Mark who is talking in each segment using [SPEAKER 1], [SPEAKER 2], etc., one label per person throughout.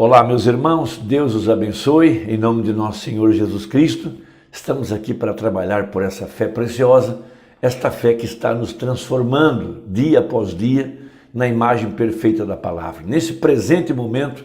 [SPEAKER 1] Olá, meus irmãos, Deus os abençoe, em nome de nosso Senhor Jesus Cristo. Estamos aqui para trabalhar por essa fé preciosa, esta fé que está nos transformando dia após dia na imagem perfeita da palavra. Nesse presente momento,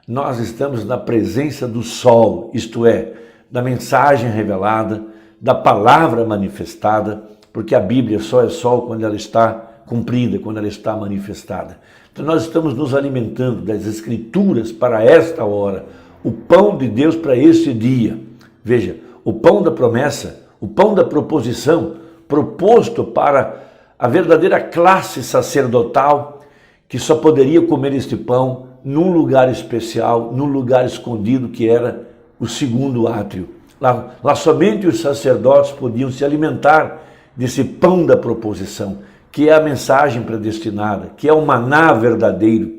[SPEAKER 1] nós estamos na presença do sol, isto é, da mensagem revelada, da palavra manifestada, porque a Bíblia só é sol quando ela está cumprida, quando ela está manifestada. Então nós estamos nos alimentando das Escrituras para esta hora, o pão de Deus para este dia. Veja, o pão da promessa, o pão da proposição, proposto para a verdadeira classe sacerdotal, que só poderia comer este pão num lugar especial, num lugar escondido, que era o segundo átrio. Lá somente os sacerdotes podiam se alimentar desse pão da proposição, que é a mensagem predestinada, que é o maná verdadeiro,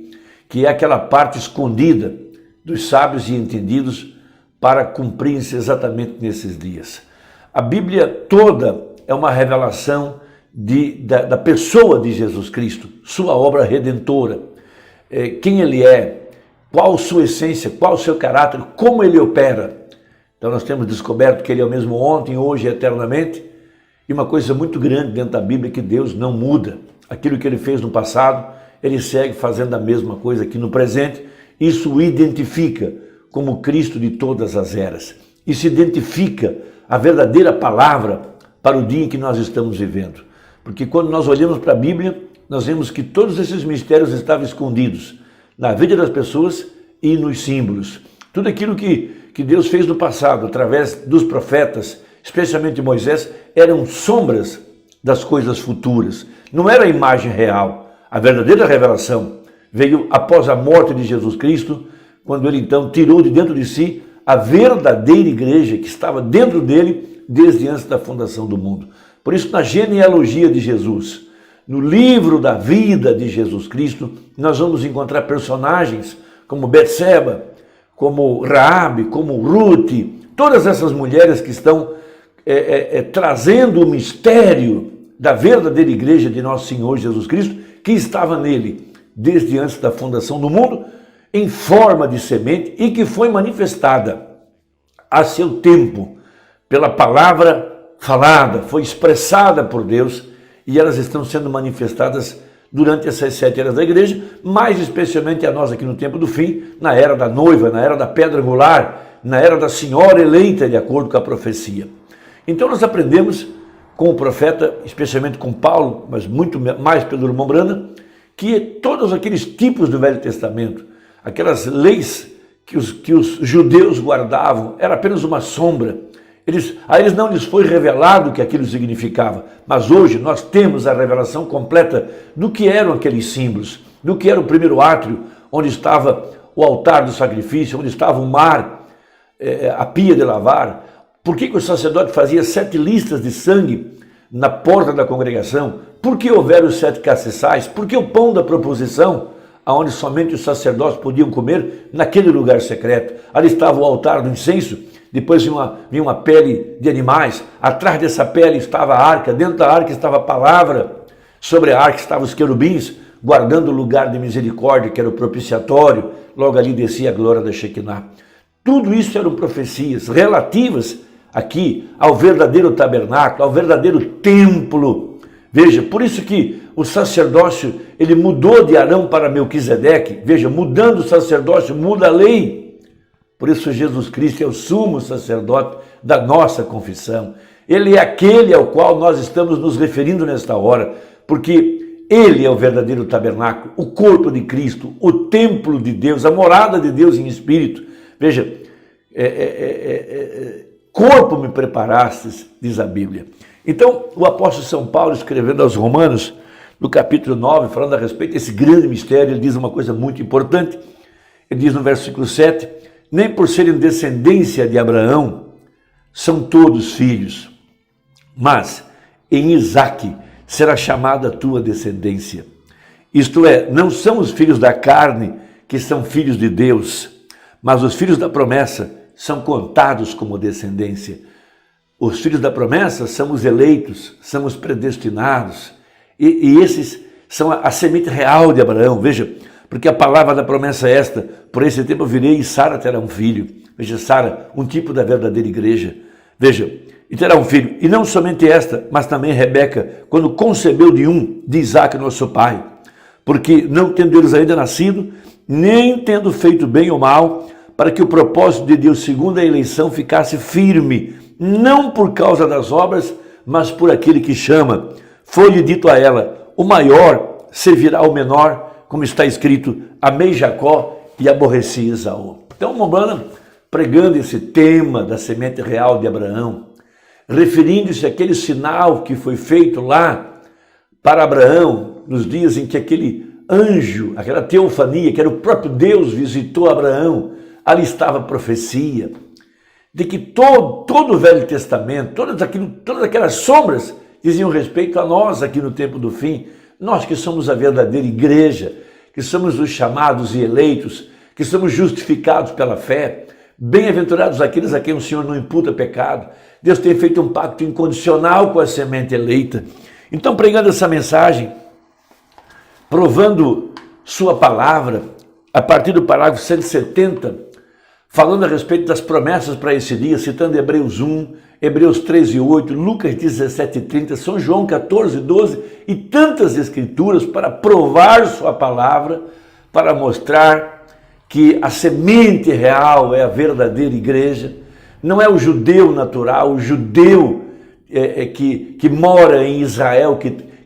[SPEAKER 1] que é aquela parte escondida dos sábios e entendidos para cumprir-se exatamente nesses dias. A Bíblia toda é uma revelação da pessoa de Jesus Cristo, sua obra redentora, quem ele é, qual sua essência, qual o seu caráter, como ele opera. Então nós temos descoberto que ele é o mesmo ontem, hoje e eternamente. E uma coisa muito grande dentro da Bíblia é que Deus não muda. Aquilo que ele fez no passado, ele segue fazendo a mesma coisa aqui no presente. Isso o identifica como Cristo de todas as eras. Isso identifica a verdadeira palavra para o dia em que nós estamos vivendo. Porque quando nós olhamos para a Bíblia, nós vemos que todos esses mistérios estavam escondidos na vida das pessoas e nos símbolos. Tudo aquilo que Deus fez no passado, através dos profetas, especialmente Moisés, eram sombras das coisas futuras. Não era a imagem real. A verdadeira revelação veio após a morte de Jesus Cristo, quando ele então tirou de dentro de si a verdadeira igreja que estava dentro dele desde antes da fundação do mundo. Por isso, na genealogia de Jesus, no livro da vida de Jesus Cristo, nós vamos encontrar personagens como Betseba, como Raabe, como Ruth, todas essas mulheres que estão trazendo o mistério da verdadeira igreja de nosso Senhor Jesus Cristo, que estava nele desde antes da fundação do mundo, em forma de semente e que foi manifestada a seu tempo pela palavra falada, foi expressada por Deus, e elas estão sendo manifestadas durante essas 7 eras da igreja, mais especialmente a nós aqui no tempo do fim, na era da noiva, na era da pedra angular, na era da senhora eleita, de acordo com a profecia. Então nós aprendemos com o profeta, especialmente com Paulo, mas muito mais pelo irmão Branham, que todos aqueles tipos do Velho Testamento, aquelas leis que os judeus guardavam, era apenas uma sombra. A eles não lhes foi revelado o que aquilo significava, mas hoje nós temos a revelação completa do que eram aqueles símbolos, do que era o primeiro átrio, onde estava o altar do sacrifício, onde estava o mar, a pia de lavar. Por que o sacerdote fazia 7 listas de sangue na porta da congregação? Por que houveram os 7 castiçais? Por que o pão da proposição, onde somente os sacerdotes podiam comer naquele lugar secreto? Ali estava o altar do incenso, depois vinha uma pele de animais, atrás dessa pele estava a arca, dentro da arca estava a palavra, sobre a arca estavam os querubins, guardando o lugar de misericórdia, que era o propiciatório, logo ali descia a glória da Shekinah. Tudo isso eram profecias relativas aqui ao verdadeiro tabernáculo, ao verdadeiro templo. Veja, por isso que o sacerdócio, ele mudou de Arão para Melquisedeque. Veja, mudando o sacerdócio, muda a lei. Por isso Jesus Cristo é o sumo sacerdote da nossa confissão. Ele é aquele ao qual nós estamos nos referindo nesta hora, porque ele é o verdadeiro tabernáculo, o corpo de Cristo, o templo de Deus, a morada de Deus em espírito. Veja, corpo me preparastes, diz a Bíblia. Então, o apóstolo São Paulo, escrevendo aos Romanos, no capítulo 9, falando a respeito desse grande mistério, ele diz uma coisa muito importante. Ele diz no versículo 7, nem por serem descendência de Abraão, são todos filhos, mas em Isaque será chamada a tua descendência. Isto é, não são os filhos da carne que são filhos de Deus, mas os filhos da promessa são contados como descendência. Os filhos da promessa são os eleitos, são os predestinados. E esses são a semente real de Abraão. Veja, porque a palavra da promessa é esta: por esse tempo eu virei e Sara terá um filho. Veja, Sara, um tipo da verdadeira igreja. Veja, e terá um filho. E não somente esta, mas também Rebeca, quando concebeu de Isaque, nosso pai. Porque não tendo eles ainda nascido, nem tendo feito bem ou mal, para que o propósito de Deus, segundo a eleição, ficasse firme, não por causa das obras, mas por aquele que chama. Foi-lhe dito a ela: o maior servirá ao menor, como está escrito: amei Jacó e aborreci Esaú. Então, Mombana, pregando esse tema da semente real de Abraão, referindo-se àquele sinal que foi feito lá para Abraão, nos dias em que aquele anjo, aquela teofania, que era o próprio Deus, visitou Abraão. Ali estava a profecia de que todo o Velho Testamento, todas aquelas sombras diziam respeito a nós aqui no tempo do fim, nós que somos a verdadeira igreja, que somos os chamados e eleitos, que somos justificados pela fé, bem-aventurados aqueles a quem o Senhor não imputa pecado. Deus tem feito um pacto incondicional com a semente eleita. Então, pregando essa mensagem, provando sua palavra, a partir do parágrafo 170, falando a respeito das promessas para esse dia, citando Hebreus 1, Hebreus 13:8, Lucas 17:30, São João 14:12 e tantas escrituras para provar sua palavra, para mostrar que a semente real é a verdadeira igreja, não é o judeu natural, o judeu que mora em Israel,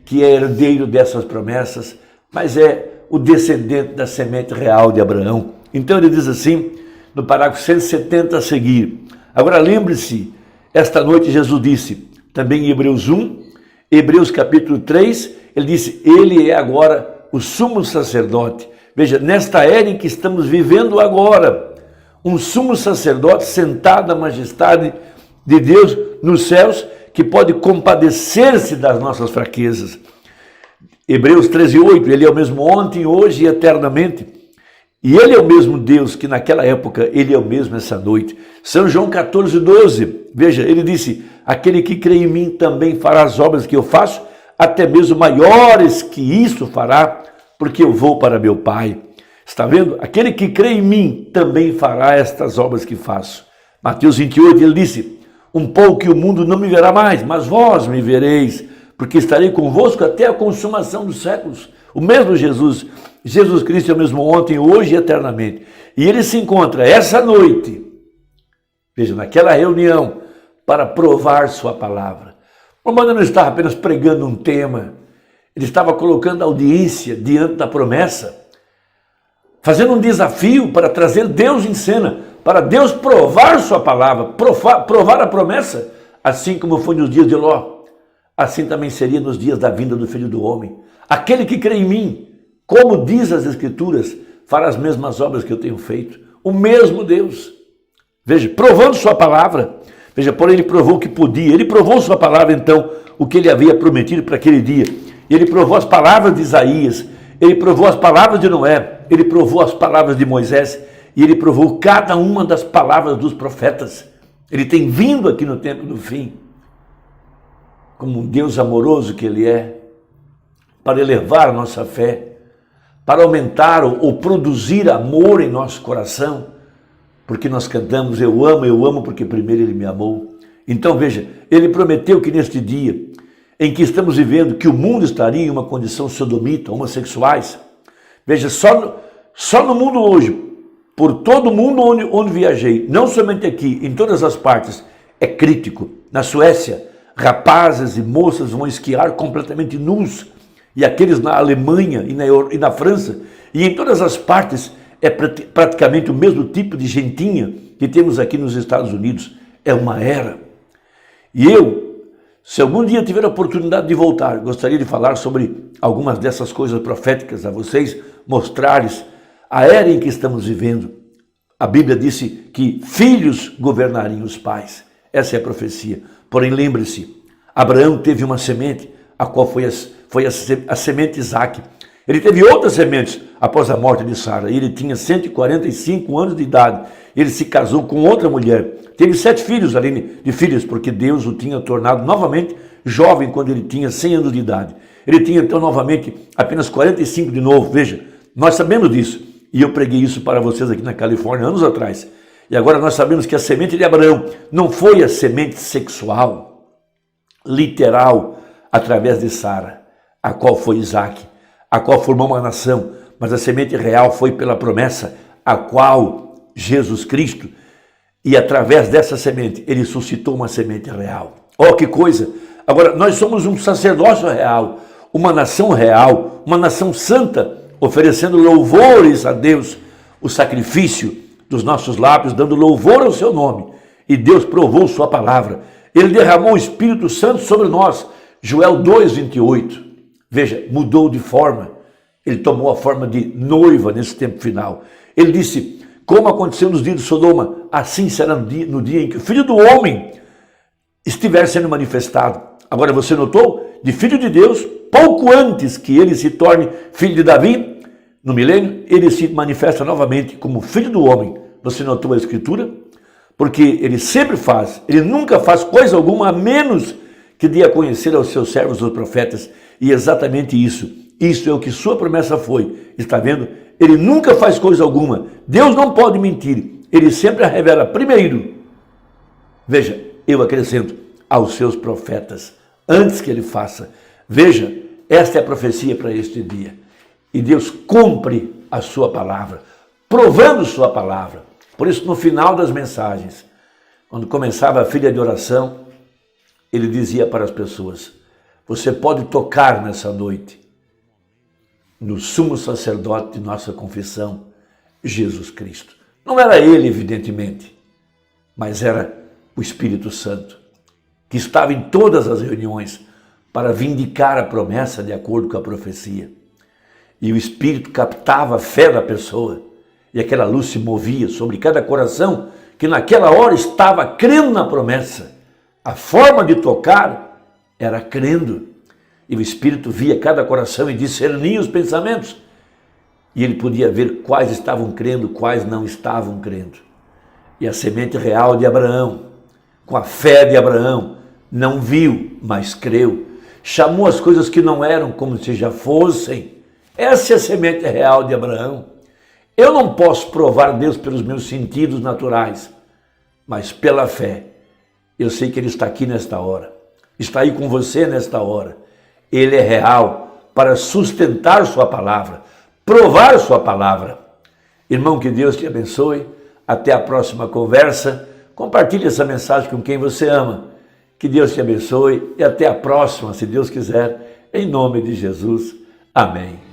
[SPEAKER 1] que é herdeiro dessas promessas, mas é o descendente da semente real de Abraão. Então ele diz assim, no parágrafo 170 a seguir: agora lembre-se, esta noite Jesus disse, também em Hebreus 1, Hebreus capítulo 3, ele disse: ele é agora o sumo sacerdote. Veja, nesta era em que estamos vivendo agora, um sumo sacerdote sentado à majestade de Deus nos céus, que pode compadecer-se das nossas fraquezas. Hebreus 13:8, ele é o mesmo ontem, hoje e eternamente. E ele é o mesmo Deus que naquela época, ele é o mesmo essa noite. São João 14:12, veja, ele disse: aquele que crê em mim também fará as obras que eu faço, até mesmo maiores que isso fará, porque eu vou para meu Pai. Está vendo? Aquele que crê em mim também fará estas obras que faço. Mateus 28, ele disse: um pouco que o mundo não me verá mais, mas vós me vereis, porque estarei convosco até a consumação dos séculos. O mesmo Jesus Cristo é o mesmo ontem, hoje e eternamente. E ele se encontra essa noite, veja, naquela reunião, para provar sua palavra. O Romano não estava apenas pregando um tema, ele estava colocando a audiência diante da promessa, fazendo um desafio para trazer Deus em cena, para Deus provar sua palavra, provar a promessa, assim como foi nos dias de Ló, assim também seria nos dias da vinda do Filho do Homem. Aquele que crê em mim, como diz as Escrituras, fará as mesmas obras que eu tenho feito. O mesmo Deus. Veja, provando sua palavra. Veja, porém ele provou o que podia. Ele provou sua palavra, então, o que ele havia prometido para aquele dia. Ele provou as palavras de Isaías. Ele provou as palavras de Noé. Ele provou as palavras de Moisés. E ele provou cada uma das palavras dos profetas. Ele tem vindo aqui no tempo do fim, como um Deus amoroso que ele é, para elevar a nossa fé, para aumentar ou produzir amor em nosso coração, porque nós cantamos: eu amo porque primeiro ele me amou. Então veja, ele prometeu que neste dia em que estamos vivendo, que o mundo estaria em uma condição sodomita, homossexuais, veja, só no mundo hoje, por todo o mundo onde viajei, não somente aqui, em todas as partes, é crítico. Na Suécia, rapazes e moças vão esquiar completamente nus, e aqueles na Alemanha e na França, e em todas as partes é praticamente o mesmo tipo de gentinha que temos aqui nos Estados Unidos. É uma era. E eu, se algum dia tiver a oportunidade de voltar, gostaria de falar sobre algumas dessas coisas proféticas a vocês, mostrar-lhes a era em que estamos vivendo. A Bíblia disse que filhos governariam os pais. Essa é a profecia. Porém, lembre-se, Abraão teve uma semente, a qual foi a semente Isaque. Ele teve outras sementes após a morte de Sara. Ele tinha 145 anos de idade. Ele se casou com outra mulher. Teve 7 filhos, além de filhas, porque Deus o tinha tornado novamente jovem quando ele tinha 100 anos de idade. Ele tinha então novamente apenas 45 de novo. Veja, Nós sabemos disso. E eu preguei isso para vocês aqui na Califórnia anos atrás. E agora nós sabemos que a semente de Abraão não foi a semente sexual, literal, através de Sara, a qual foi Isaac, a qual formou uma nação, mas a semente real foi pela promessa, a qual Jesus Cristo, e através dessa semente, ele suscitou uma semente real. Oh, que coisa! Agora, nós somos um sacerdócio real, uma nação santa, oferecendo louvores a Deus, o sacrifício dos nossos lábios, dando louvor ao seu nome. E Deus provou sua palavra. Ele derramou o Espírito Santo sobre nós. Joel 2:28. Veja, mudou de forma. Ele tomou a forma de noiva nesse tempo final. Ele disse, como aconteceu nos dias de Sodoma, assim será no dia em que o Filho do Homem estiver sendo manifestado. Agora você notou? De Filho de Deus, pouco antes que ele se torne Filho de Davi, no milênio, ele se manifesta novamente como Filho do Homem. Você notou a Escritura? Porque ele sempre faz, ele nunca faz coisa alguma a menos que dê a conhecer aos seus servos, os profetas. E exatamente isso é o que sua promessa foi. Está vendo? Ele nunca faz coisa alguma. Deus não pode mentir. Ele sempre a revela primeiro. Veja, eu acrescento aos seus profetas, antes que ele faça. Veja, esta é a profecia para este dia. E Deus cumpre a sua palavra, provando sua palavra. Por isso, no final das mensagens, quando começava a filha de oração, ele dizia para as pessoas, você pode tocar nessa noite no sumo sacerdote de nossa confissão, Jesus Cristo. Não era ele, evidentemente, mas era o Espírito Santo, que estava em todas as reuniões para vindicar a promessa de acordo com a profecia. E o Espírito captava a fé da pessoa, e aquela luz se movia sobre cada coração que naquela hora estava crendo na promessa. A forma de tocar era crendo. E o Espírito via cada coração e discernia os pensamentos. E ele podia ver quais estavam crendo, quais não estavam crendo. E a semente real de Abraão, com a fé de Abraão, não viu, mas creu. Chamou as coisas que não eram como se já fossem. Essa é a semente real de Abraão. Eu não posso provar Deus pelos meus sentidos naturais, mas pela fé. Eu sei que Ele está aqui nesta hora. Está aí com você nesta hora. Ele é real para sustentar sua palavra, provar sua palavra. Irmão, que Deus te abençoe. Até a próxima conversa. Compartilhe essa mensagem com quem você ama. Que Deus te abençoe e até a próxima, se Deus quiser, em nome de Jesus. Amém.